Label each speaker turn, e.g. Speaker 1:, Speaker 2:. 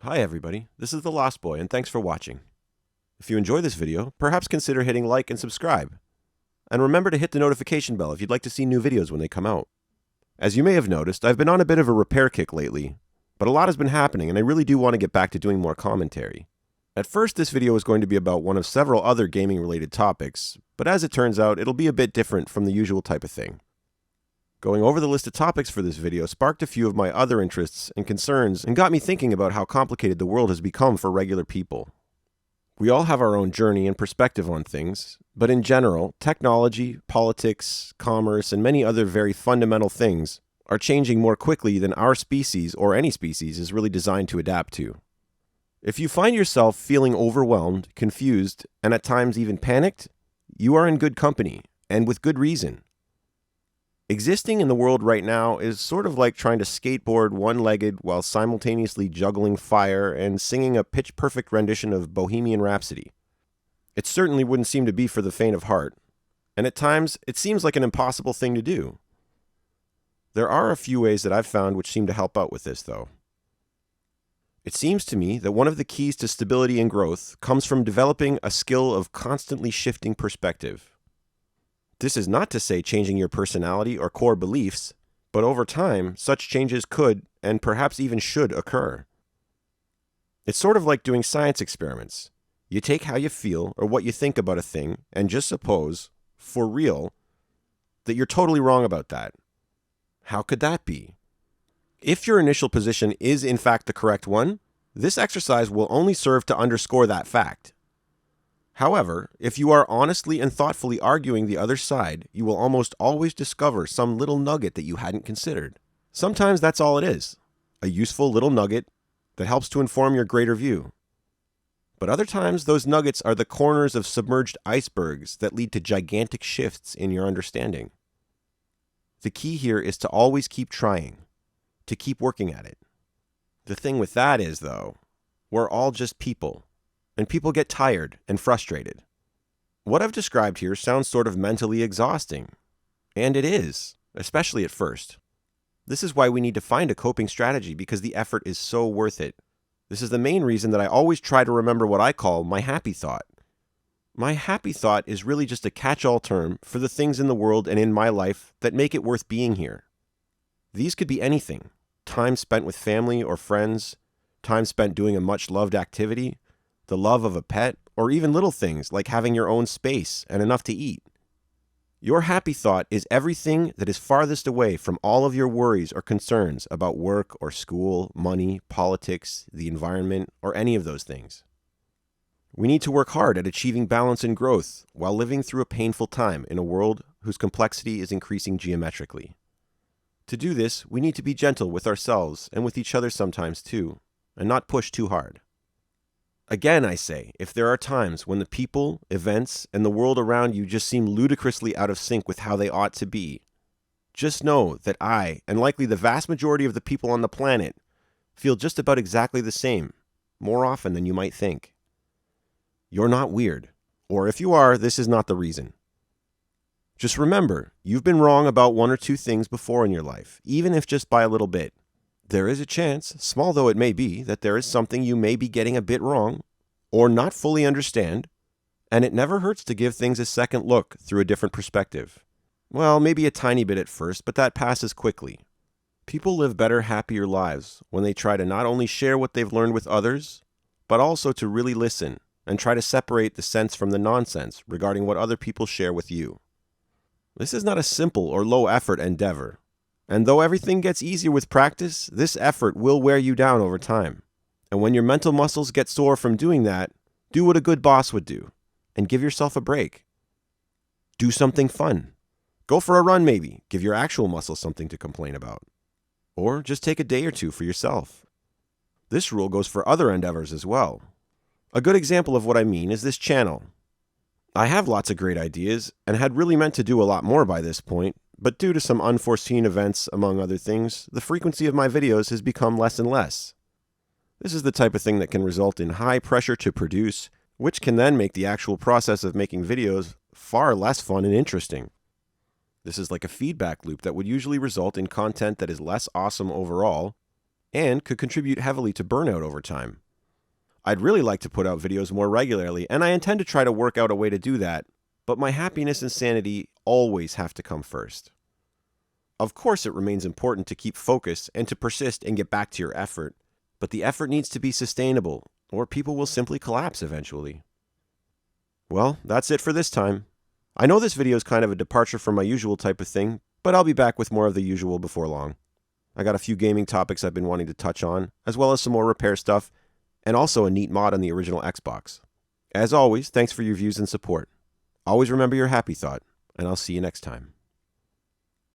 Speaker 1: Hi everybody, this is The Lost Boy and thanks for watching. If you enjoy this video, perhaps consider hitting like and subscribe. And remember to hit the notification bell if you'd like to see new videos when they come out. As you may have noticed, I've been on a bit of a repair kick lately, but a lot has been happening and I really do want to get back to doing more commentary. At first this video was going to be about one of several other gaming related topics, but as it turns out it'll be a bit different from the usual type of thing. Going over the list of topics for this video sparked a few of my other interests and concerns and got me thinking about how complicated the world has become for regular people. We all have our own journey and perspective on things, but in general, technology, politics, commerce, and many other very fundamental things are changing more quickly than our species or any species is really designed to adapt to. If you find yourself feeling overwhelmed, confused, and at times even panicked, you are in good company, and with good reason. Existing in the world right now is sort of like trying to skateboard one-legged while simultaneously juggling fire and singing a pitch-perfect rendition of Bohemian Rhapsody. It certainly wouldn't seem to be for the faint of heart, and at times it seems like an impossible thing to do. There are a few ways that I've found which seem to help out with this, though. It seems to me that one of the keys to stability and growth comes from developing a skill of constantly shifting perspective. This is not to say changing your personality or core beliefs, but over time, such changes could, and perhaps even should, occur. It's sort of like doing science experiments. You take how you feel or what you think about a thing and just suppose, for real, that you're totally wrong about that. How could that be? If your initial position is in fact the correct one, this exercise will only serve to underscore that fact. However, if you are honestly and thoughtfully arguing the other side, you will almost always discover some little nugget that you hadn't considered. Sometimes that's all it is, a useful little nugget that helps to inform your greater view. But other times, those nuggets are the corners of submerged icebergs that lead to gigantic shifts in your understanding. The key here is to always keep trying, to keep working at it. The thing with that is, though, we're all just people. And people get tired and frustrated. What I've described here sounds sort of mentally exhausting. And it is, especially at first. This is why we need to find a coping strategy because the effort is so worth it. This is the main reason that I always try to remember what I call my happy thought. My happy thought is really just a catch-all term for the things in the world and in my life that make it worth being here. These could be anything. Time spent with family or friends, time spent doing a much-loved activity, the love of a pet, or even little things like having your own space and enough to eat. Your happy thought is everything that is farthest away from all of your worries or concerns about work or school, money, politics, the environment, or any of those things. We need to work hard at achieving balance and growth while living through a painful time in a world whose complexity is increasing geometrically. To do this, we need to be gentle with ourselves and with each other sometimes too, and not push too hard. Again, I say, if there are times when the people, events, and the world around you just seem ludicrously out of sync with how they ought to be, just know that I, and likely the vast majority of the people on the planet, feel just about exactly the same, more often than you might think. You're not weird, or if you are, this is not the reason. Just remember, you've been wrong about one or two things before in your life, even if just by a little bit. There is a chance, small though it may be, that there is something you may be getting a bit wrong or not fully understand, and it never hurts to give things a second look through a different perspective. Well, maybe a tiny bit at first, but that passes quickly. People live better, happier lives when they try to not only share what they've learned with others, but also to really listen and try to separate the sense from the nonsense regarding what other people share with you. This is not a simple or low-effort endeavor. And though everything gets easier with practice, this effort will wear you down over time. And when your mental muscles get sore from doing that, do what a good boss would do, and give yourself a break. Do something fun. Go for a run maybe, give your actual muscles something to complain about. Or just take a day or two for yourself. This rule goes for other endeavors as well. A good example of what I mean is this channel. I have lots of great ideas, and had really meant to do a lot more by this point, but due to some unforeseen events, among other things, the frequency of my videos has become less and less. This is the type of thing that can result in high pressure to produce, which can then make the actual process of making videos far less fun and interesting. This is like a feedback loop that would usually result in content that is less awesome overall, and could contribute heavily to burnout over time. I'd really like to put out videos more regularly, and I intend to try to work out a way to do that, but my happiness and sanity always have to come first. Of course, it remains important to keep focused and to persist and get back to your effort, but the effort needs to be sustainable, or people will simply collapse eventually. Well, that's it for this time. I know this video is kind of a departure from my usual type of thing, but I'll be back with more of the usual before long. I got a few gaming topics I've been wanting to touch on, as well as some more repair stuff, and also a neat mod on the original Xbox. As always, thanks for your views and support. Always remember your happy thought, and I'll see you next time.